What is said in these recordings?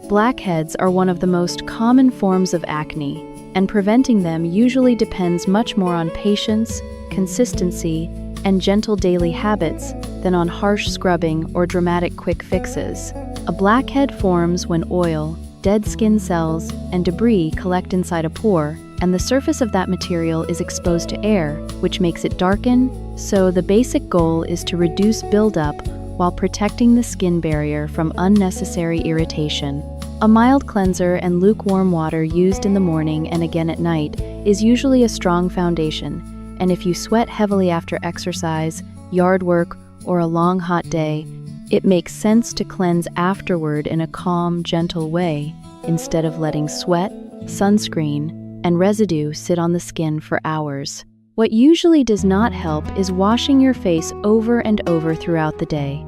Blackheads are one of the most common forms of acne, and preventing them usually depends much more on patience, consistency, and gentle daily habits than on harsh scrubbing or dramatic quick fixes. A blackhead forms when oil, dead skin cells, and debris collect inside a pore, and the surface of that material is exposed to air, which makes it darken. So the basic goal is to reduce buildup while protecting the skin barrier from unnecessary irritation. A mild cleanser and lukewarm water used in the morning and again at night is usually a strong foundation, and if you sweat heavily after exercise, yard work, or a long hot day, it makes sense to cleanse afterward in a calm, gentle way, instead of letting sweat, sunscreen, and residue sit on the skin for hours. What usually does not help is washing your face over and over throughout the day,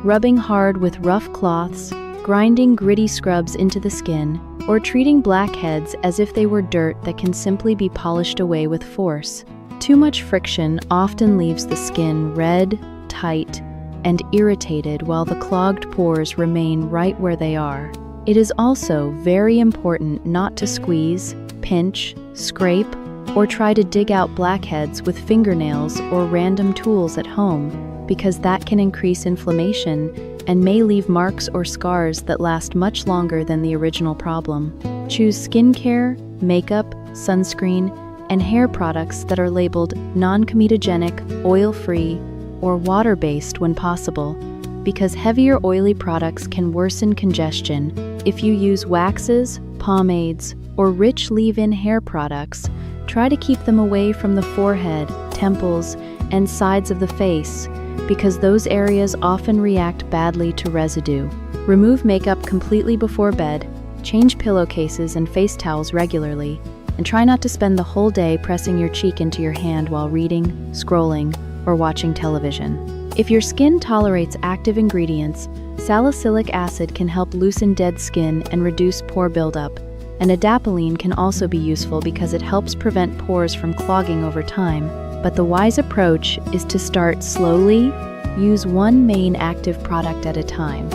rubbing hard with rough cloths, grinding gritty scrubs into the skin, or treating blackheads as if they were dirt that can simply be polished away with force. Too much friction often leaves the skin red, tight, and irritated while the clogged pores remain right where they are. It is also very important not to squeeze, pinch, scrape, or try to dig out blackheads with fingernails or random tools at home, because that can increase inflammation and may leave marks or scars that last much longer than the original problem. Choose skincare, makeup, sunscreen, and hair products that are labeled non-comedogenic, oil-free, or water-based when possible, because heavier oily products can worsen congestion. If you use waxes, pomades, or rich leave-in hair products, try to keep them away from the forehead, temples, and sides of the face, because those areas often react badly to residue. Remove makeup completely before bed, change pillowcases and face towels regularly, and try not to spend the whole day pressing your cheek into your hand while reading, scrolling, or watching television. If your skin tolerates active ingredients, salicylic acid can help loosen dead skin and reduce pore buildup, and adapalene can also be useful because it helps prevent pores from clogging over time. But the wise approach is to start slowly, use one main active product at a time,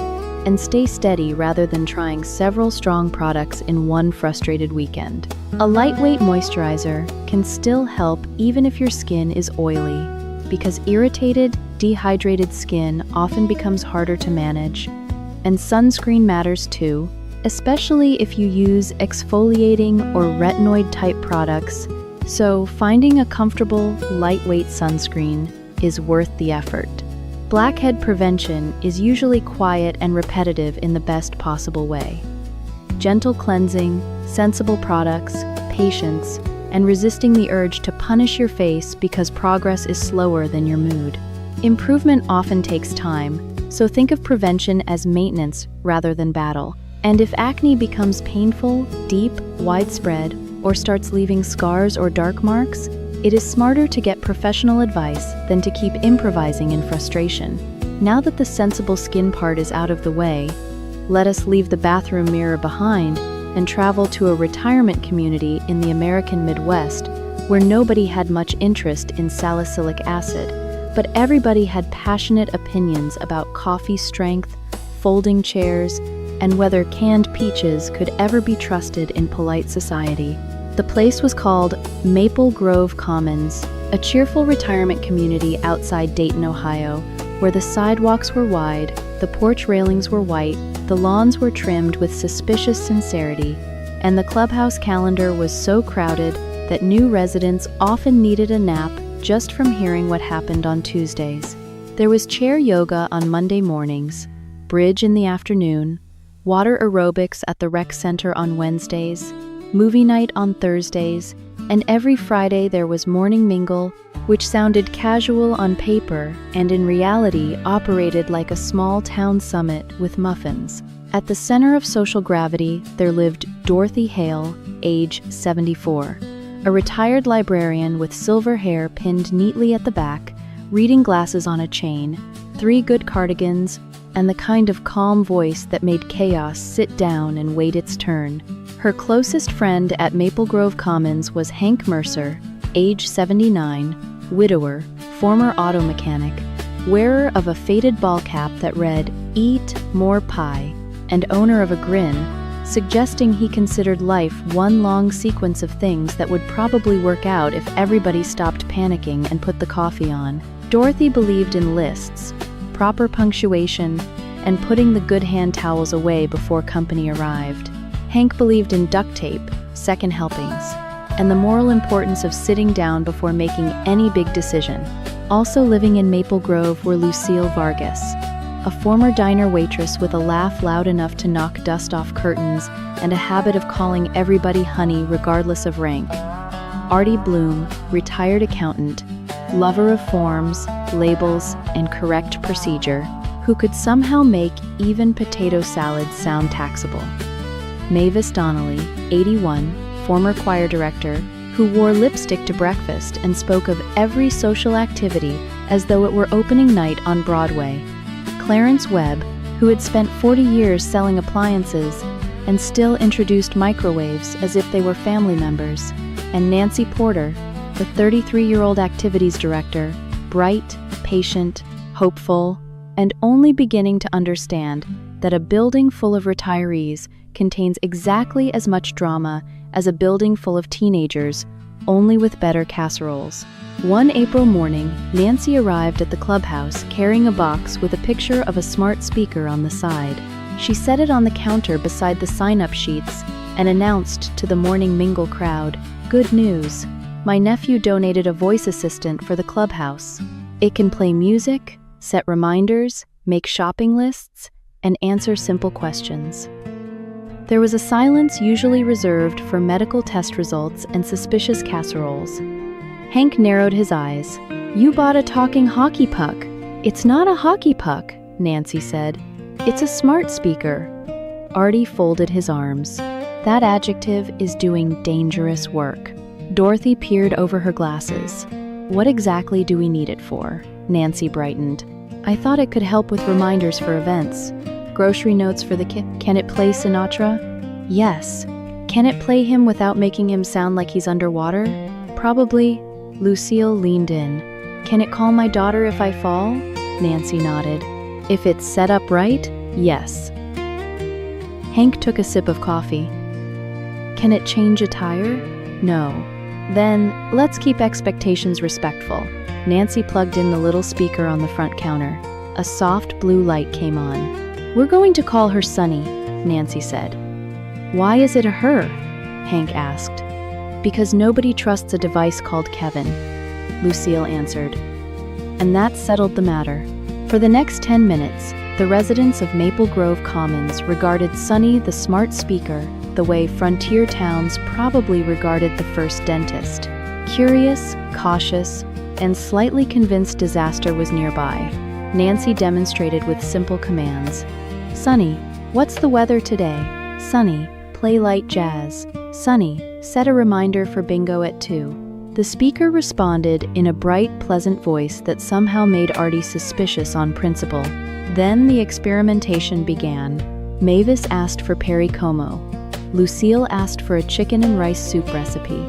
and stay steady rather than trying several strong products in one frustrated weekend. A lightweight moisturizer can still help even if your skin is oily, because irritated, dehydrated skin often becomes harder to manage. And sunscreen matters too, especially if you use exfoliating or retinoid-type products, so finding a comfortable, lightweight sunscreen is worth the effort. Blackhead prevention is usually quiet and repetitive in the best possible way. Gentle cleansing, sensible products, patience, and resisting the urge to punish your face because progress is slower than your mood. Improvement often takes time, so think of prevention as maintenance rather than battle. And if acne becomes painful, deep, widespread, or starts leaving scars or dark marks, it is smarter to get professional advice than to keep improvising in frustration. Now that the sensible skin part is out of the way, let us leave the bathroom mirror behind and travel to a retirement community in the American Midwest where nobody had much interest in salicylic acid, but everybody had passionate opinions about coffee strength, folding chairs, and whether canned peaches could ever be trusted in polite society. The place was called Maple Grove Commons, a cheerful retirement community outside Dayton, Ohio, where the sidewalks were wide, the porch railings were white, the lawns were trimmed with suspicious sincerity, and the clubhouse calendar was so crowded that new residents often needed a nap just from hearing what happened on Tuesdays. There was chair yoga on Monday mornings, bridge in the afternoon, water aerobics at the rec center on Wednesdays, movie night on Thursdays, and every Friday there was morning mingle, which sounded casual on paper and in reality operated like a small town summit with muffins. At the center of social gravity, there lived Dorothy Hale, age 74, a retired librarian with silver hair pinned neatly at the back, reading glasses on a chain, 3 good cardigans, and the kind of calm voice that made chaos sit down and wait its turn. Her closest friend at Maple Grove Commons was Hank Mercer, age 79, widower, former auto mechanic, wearer of a faded ball cap that read, "Eat more pie," and owner of a grin, suggesting he considered life one long sequence of things that would probably work out if everybody stopped panicking and put the coffee on. Dorothy believed in lists, proper punctuation, and putting the good hand towels away before company arrived. Hank believed in duct tape, second helpings, and the moral importance of sitting down before making any big decision. Also living in Maple Grove were Lucille Vargas, a former diner waitress with a laugh loud enough to knock dust off curtains and a habit of calling everybody honey regardless of rank. Artie Bloom, retired accountant, lover of forms, labels, and correct procedure, who could somehow make even potato salad sound taxable. Mavis Donnelly, 81, former choir director, who wore lipstick to breakfast and spoke of every social activity as though it were opening night on Broadway. Clarence Webb, who had spent 40 years selling appliances and still introduced microwaves as if they were family members. And Nancy Porter, the 33-year-old activities director, bright, patient, hopeful, and only beginning to understand that a building full of retirees contains exactly as much drama as a building full of teenagers, only with better casseroles. One April morning, Nancy arrived at the clubhouse carrying a box with a picture of a smart speaker on the side. She set it on the counter beside the sign-up sheets and announced to the morning mingle crowd, "Good news! My nephew donated a voice assistant for the clubhouse. It can play music, set reminders, make shopping lists, and answer simple questions." There was a silence usually reserved for medical test results and suspicious casseroles. Hank narrowed his eyes. "You bought a talking hockey puck." "It's not a hockey puck," Nancy said. "It's a smart speaker." Artie folded his arms. "That adjective is doing dangerous work." Dorothy peered over her glasses. "What exactly do we need it for?" Nancy brightened. "I thought it could help with reminders for events. Grocery notes for the kid. Can it play Sinatra?" "Yes." "Can it play him without making him sound like he's underwater?" "Probably." Lucille leaned in. "Can it call my daughter if I fall?" Nancy nodded. "If it's set up right, yes." Hank took a sip of coffee. "Can it change a tire?" "No." "Then, let's keep expectations respectful." Nancy plugged in the little speaker on the front counter. A soft blue light came on. "We're going to call her Sunny," Nancy said. "Why is it a her?" Hank asked. "Because nobody trusts a device called Kevin," Lucille answered. And that settled the matter. For the next 10 minutes, the residents of Maple Grove Commons regarded Sunny the smart speaker the way frontier towns probably regarded the first dentist. Curious, cautious, and slightly convinced disaster was nearby. Nancy demonstrated with simple commands. "Sunny, what's the weather today? Sunny, play light jazz. Sunny, set a reminder for bingo at 2. The speaker responded in a bright, pleasant voice that somehow made Artie suspicious on principle. Then the experimentation began. Mavis asked for peri como. Lucille asked for a chicken and rice soup recipe.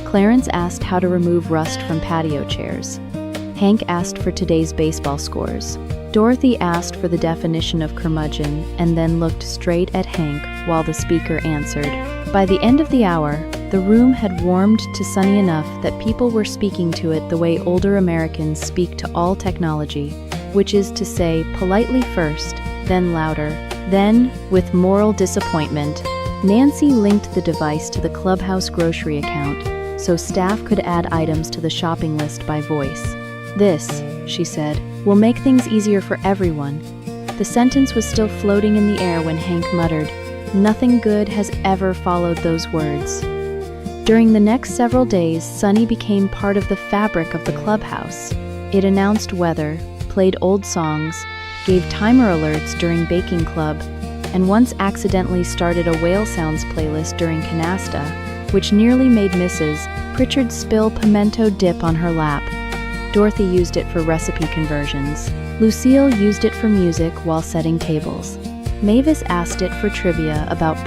Clarence asked how to remove rust from patio chairs. Hank asked for today's baseball scores. Dorothy asked for the definition of curmudgeon and then looked straight at Hank while the speaker answered. By the end of the hour, the room had warmed to Sunny enough that people were speaking to it the way older Americans speak to all technology, which is to say politely first, then louder. Then, with moral disappointment, Nancy linked the device to the clubhouse grocery account so staff could add items to the shopping list by voice. "This," she said, "will make things easier for everyone." The sentence was still floating in the air when Hank muttered, "Nothing good has ever followed those words." During the next several days, Sunny became part of the fabric of the clubhouse. It announced weather, played old songs, gave timer alerts during baking club, and once accidentally started a whale sounds playlist during canasta, which nearly made Mrs. Pritchard spill pimento dip on her lap. Dorothy used it for recipe conversions. Lucille used it for music while setting tables. Mavis asked it for trivia about